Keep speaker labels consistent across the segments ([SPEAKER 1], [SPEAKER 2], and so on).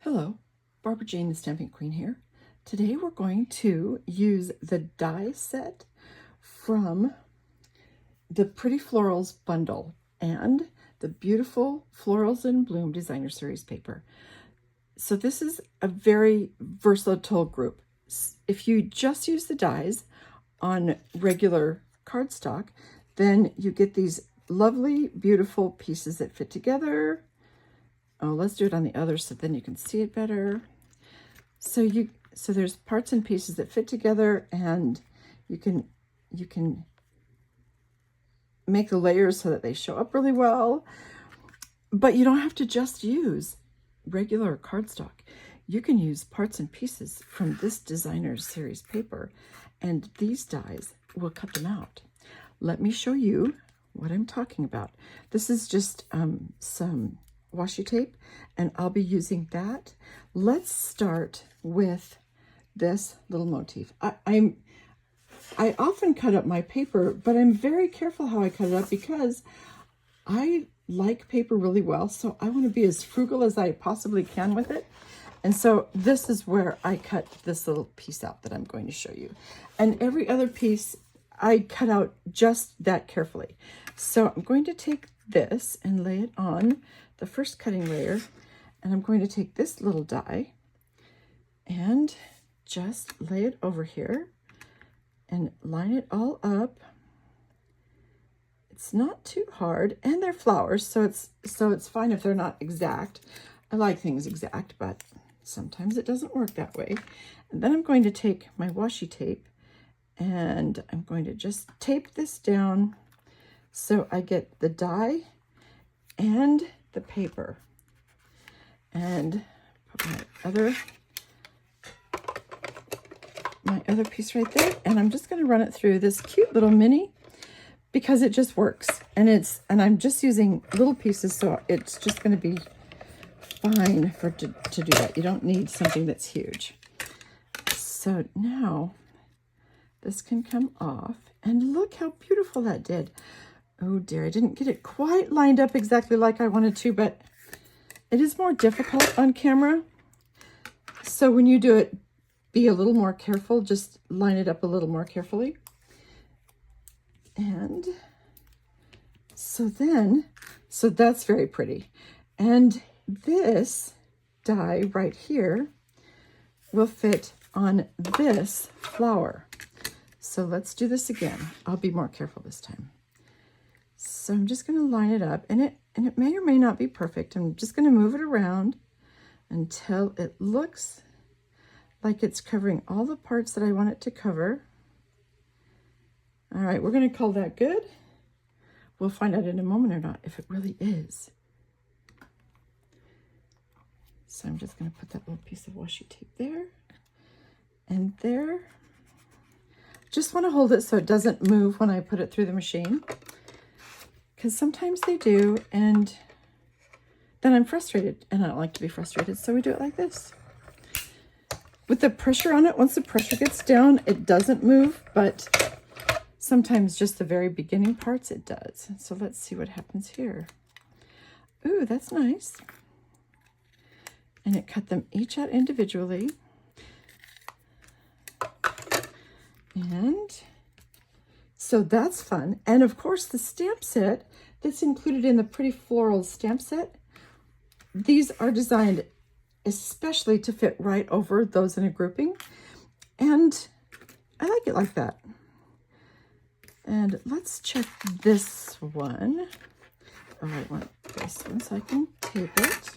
[SPEAKER 1] Hello, Barbara Jane the Stamping Queen here. Today we're going to use the die set from the Pretty Florals bundle and the beautiful Florals in Bloom Designer Series paper. So this is a very versatile group. If you just use the dies on regular cardstock, then you get these lovely, beautiful pieces that fit together. Oh, let's do it on the other so then you can see it better. So there's parts and pieces that fit together, and you can make the layers so that they show up really well. But you don't have to just use regular cardstock. You can use parts and pieces from this designer series paper, and these dies will cut them out. Let me show you what I'm talking about. This is just some washi tape, and I'll be using that. Let's start with this little motif. I often cut up my paper, but I'm very careful how I cut it up because I like paper really well, so I want to be as frugal as I possibly can with it. And so this is where I cut this little piece out that I'm going to show you. And every other piece I cut out just that carefully. So I'm going to take this and lay it on the first cutting layer, and I'm going to take this little die and just lay it over here and line it all up. It's not too hard, and they're flowers, so it's fine if they're not exact. I like things exact, but sometimes it doesn't work that way. And then I'm going to take my washi tape and I'm going to just tape this down so I get the die and the paper, and put my other piece right there, and I'm just going to run it through this cute little mini because it just works, and I'm just using little pieces, so it's just going to be fine to do that. You don't need something that's huge. So now this can come off, and look how beautiful that did. Oh dear, I didn't get it quite lined up exactly like I wanted to, but it is more difficult on camera. So when you do it, be a little more careful, just line it up a little more carefully. And so that's very pretty. And this die right here will fit on this flower. So let's do this again. I'll be more careful this time. So I'm just going to line it up, and it may or may not be perfect. I'm just going to move it around until it looks like it's covering all the parts that I want it to cover. All right, we're going to call that good. We'll find out in a moment or not if it really is. So I'm just going to put that little piece of washi tape there and there. Just want to hold it so it doesn't move when I put it through the machine, because sometimes they do, and then I'm frustrated, and I don't like to be frustrated, so we do it like this. With the pressure on it, once the pressure gets down, it doesn't move, but sometimes just the very beginning parts it does. So let's see what happens here. Ooh, that's nice. And it cut them each out individually. And so that's fun. And of course, the stamp set that's included in the Pretty Florals stamp set, these are designed especially to fit right over those in a grouping. And I like it like that. And let's check this one. Oh, I want this one so I can tape it.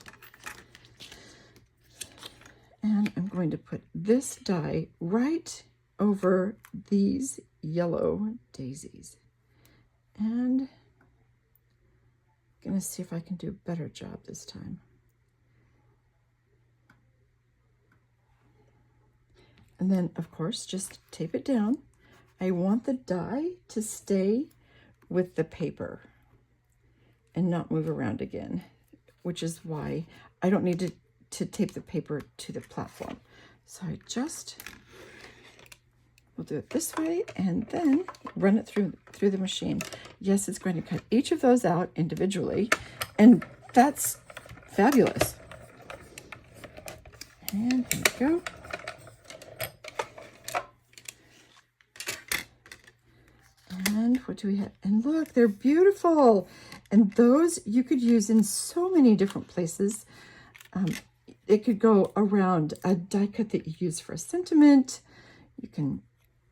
[SPEAKER 1] And I'm going to put this die right over these yellow daisies. And I'm going to see if I can do a better job this time. And then, of course, just tape it down. I want the die to stay with the paper and not move around again, which is why I don't need to tape the paper to the platform. So we'll do it this way and then run it through the machine. Yes, it's going to cut each of those out individually, and that's fabulous. And here we go. And what do we have? And look, they're beautiful. And those you could use in so many different places. It could go around a die cut that you use for a sentiment. You can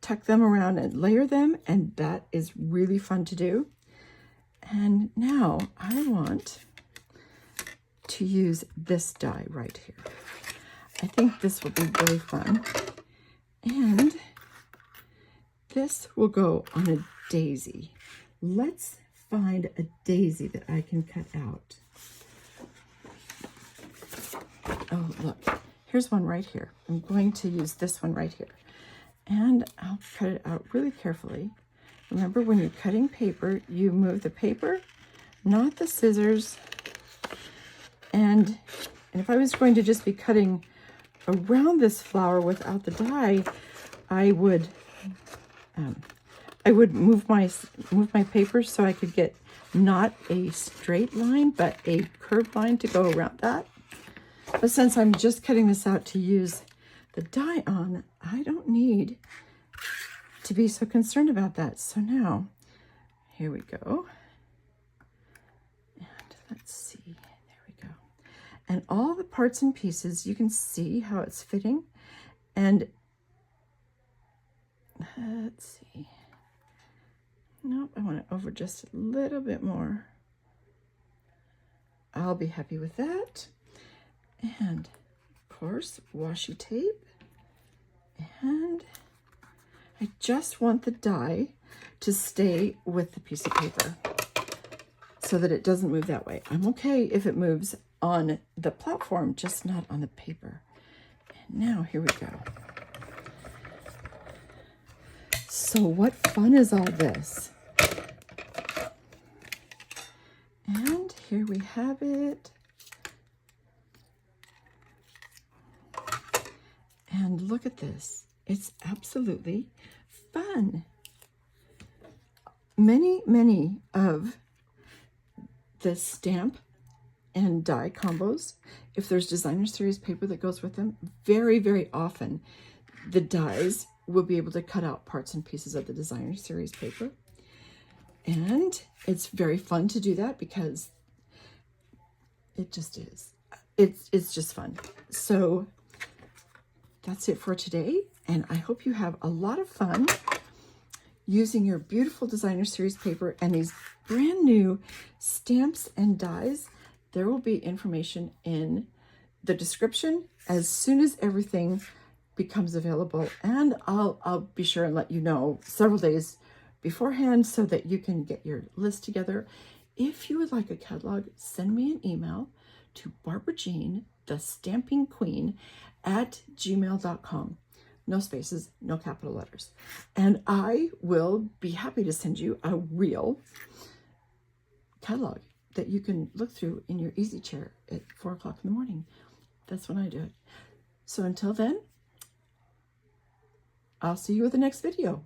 [SPEAKER 1] tuck them around and layer them, and that is really fun to do. And now I want to use this die right here. I think this will be really fun. And this will go on a daisy. Let's find a daisy that I can cut out. Oh, look, here's one right here. I'm going to use this one right here. And I'll cut it out really carefully. Remember, when you're cutting paper, you move the paper, not the scissors. And if I was going to just be cutting around this flower without the die, I would move my paper so I could get not a straight line, but a curved line to go around that. But since I'm just cutting this out to use the die on, I don't need to be so concerned about that. So now, here we go. And let's see, there we go. And all the parts and pieces, you can see how it's fitting. And let's see. Nope, I want it over just a little bit more. I'll be happy with that. And of course, washi tape. And I just want the die to stay with the piece of paper so that it doesn't move that way. I'm okay if it moves on the platform, just not on the paper. And now here we go. So what fun is all this? And here we have it. And look at this. It's absolutely fun. Many of the stamp and die combos, if there's designer series paper that goes with them, very often the dies will be able to cut out parts and pieces of the designer series paper. And it's very fun to do that because it just is. It's just fun. So that's it for today. And I hope you have a lot of fun using your beautiful designer series paper and these brand new stamps and dies. There will be information in the description as soon as everything becomes available, and I'll be sure and let you know several days beforehand so that you can get your list together. If you would like a catalog, send me an email to barbarajeanthestampingqueen @gmail.com. No spaces, no capital letters. And I will be happy to send you a real catalog that you can look through in your easy chair at 4 o'clock in the morning. That's when I do it. So until then, I'll see you with the next video.